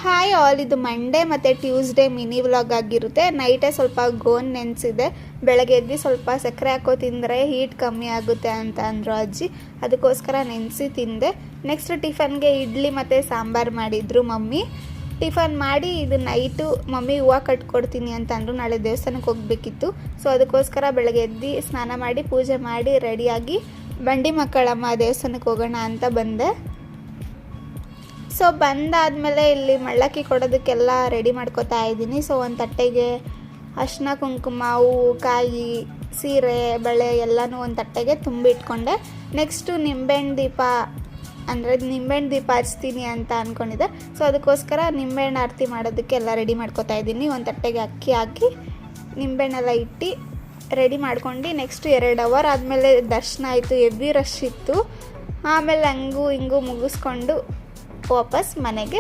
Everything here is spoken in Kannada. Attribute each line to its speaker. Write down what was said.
Speaker 1: ಹಾಯ್ ಆಲ್, ಇದು ಮಂಡೇ ಮತ್ತು ಟ್ಯೂಸ್ಡೇ ಮಿನಿ ವ್ಲಾಗ್ ಆಗಿರುತ್ತೆ. ನೈಟೇ ಸ್ವಲ್ಪ ಗೋನ್ ನೆನೆಸಿದೆ. ಬೆಳಗ್ಗೆ ಎದ್ದು ಸ್ವಲ್ಪ ಸಕ್ಕರೆ ಹಾಕೋ ತಿಂದರೆ ಹೀಟ್ ಕಮ್ಮಿ ಆಗುತ್ತೆ ಅಂತ ಅಂದರು ಅಜ್ಜಿ. ಅದಕ್ಕೋಸ್ಕರ ನೆನೆಸಿ ತಿಂದೆ. ನೆಕ್ಸ್ಟ್ ಟಿಫನ್ಗೆ ಇಡ್ಲಿ ಮತ್ತು ಸಾಂಬಾರು ಮಾಡಿದರು ಮಮ್ಮಿ. ಟಿಫನ್ ಮಾಡಿ ಇದು ನೈಟು ಮಮ್ಮಿ ಹೂವು ಕಟ್ಕೊಡ್ತೀನಿ ಅಂತ ಅಂದರು. ನಾಳೆ ದೇವಸ್ಥಾನಕ್ಕೆ ಹೋಗಬೇಕಿತ್ತು. ಸೊ ಅದಕ್ಕೋಸ್ಕರ ಬೆಳಗ್ಗೆ ಎದ್ದು ಸ್ನಾನ ಮಾಡಿ ಪೂಜೆ ಮಾಡಿ ರೆಡಿಯಾಗಿ ಬಂಡಿ ಮಕ್ಕಳಮ್ಮ ದೇವಸ್ಥಾನಕ್ಕೆ ಹೋಗೋಣ ಅಂತ ಬಂದೆ. ಸೊ ಬಂದಾದಮೇಲೆ ಇಲ್ಲಿ ಮಳ್ಳಕ್ಕಿ ಕೊಡೋದಕ್ಕೆಲ್ಲ ರೆಡಿ ಮಾಡ್ಕೋತಾ ಇದ್ದೀನಿ. ಸೊ ಒಂದು ತಟ್ಟೆಗೆ ಅರಿಶಿನ, ಕುಂಕುಮ, ಹೂವು, ಕಾಯಿ, ಸೀರೆ, ಬಳೆ ಎಲ್ಲನೂ ಒಂದು ತಟ್ಟೆಗೆ ತುಂಬಿಟ್ಕೊಂಡೆ. ನೆಕ್ಸ್ಟು ನಿಂಬೆಹಣ್ಣು ದೀಪ ಹಚ್ತೀನಿ ಅಂತ ಅಂದ್ಕೊಂಡಿದ್ದೆ. ಸೊ ಅದಕ್ಕೋಸ್ಕರ ನಿಂಬೆಹಣ್ಣು ಆರತಿ ಮಾಡೋದಕ್ಕೆ ಎಲ್ಲ ರೆಡಿ ಮಾಡ್ಕೋತಾ ಇದ್ದೀನಿ. ಒಂದು ತಟ್ಟೆಗೆ ಅಕ್ಕಿ ಹಾಕಿ ನಿಂಬೆಹಣ್ಣೆಲ್ಲ ಇಟ್ಟು ರೆಡಿ ಮಾಡ್ಕೊಂಡು ನೆಕ್ಸ್ಟು 2 ಅವರ್ ಆದಮೇಲೆ ದರ್ಶನ ಆಯಿತು. ಹೆವಿ ರಶ್ ಇತ್ತು. ಆಮೇಲೆ ಹಂಗೂ ಹಿಂಗೂ ಮುಗಿಸ್ಕೊಂಡು ವಾಪಸ್ ಮನೆಗೆ